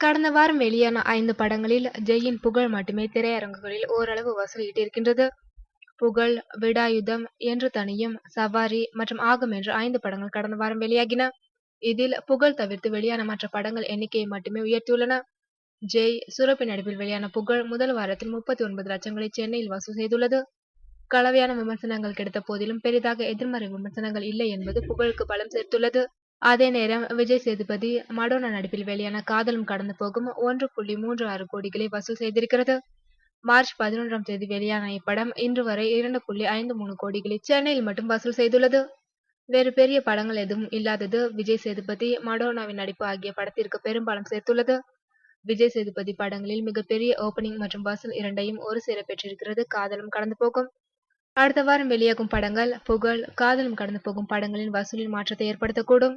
கடந்த வாரம் வெளியான 5 படங்களில் ஜெயின் புகழ் மட்டுமே திரையரங்குகளில் ஓரளவு வசூல் ஈட்டியிருக்கின்றது. புகழ், விடாயுதம், என்று தனியும், சவாரி மற்றும் ஆகம் என்ற 5 படங்கள் கடந்த வாரம் வெளியாகின. இதில் புகழ் தவிர்த்து வெளியான மற்ற படங்கள் எண்ணிக்கையை மட்டுமே உயர்த்தியுள்ளன. ஜெய், சுரப்பி நடிப்பில் வெளியான புகழ் முதல் வாரத்தில் 39 லட்சங்களை சென்னையில் வசூல் செய்துள்ளது. கலவையான விமர்சனங்கள் கிடைத்த போதிலும் பெரிதாக எதிர்மறை விமர்சனங்கள் இல்லை என்பது புகழுக்கு பலம் சேர்த்துள்ளது. அதே நேரம் விஜய் சேதுபதி, மடோனா நடிப்பில் வெளியான காதலும் கடந்து போகும் 1.36 கோடிகளை வசூல் செய்திருக்கிறது. மார்ச் 11ஆம் தேதி வெளியான இப்படம் இன்று வரை 2.53 கோடிகளை சென்னையில் மட்டும் வசூல் செய்துள்ளது. வேறு பெரிய படங்கள் எதுவும் இல்லாதது விஜய் சேதுபதி, மடோனாவின் நடிப்பு ஆகிய படத்திற்கு பெரும்பாலும் சேர்த்துள்ளது. விஜய் சேதுபதி படங்களில் மிகப்பெரிய ஓபனிங் மற்றும் வசூல் இரண்டையும் ஒரு சேர பெற்றிருக்கிறது காதலும் கடந்து போகும். அடுத்த வாரம் வெளியாகும் படங்கள் புகழ், காதலும் கடந்து போகும் படங்களின் வசூலில் மாற்றத்தை ஏற்படுத்தக்கூடும்.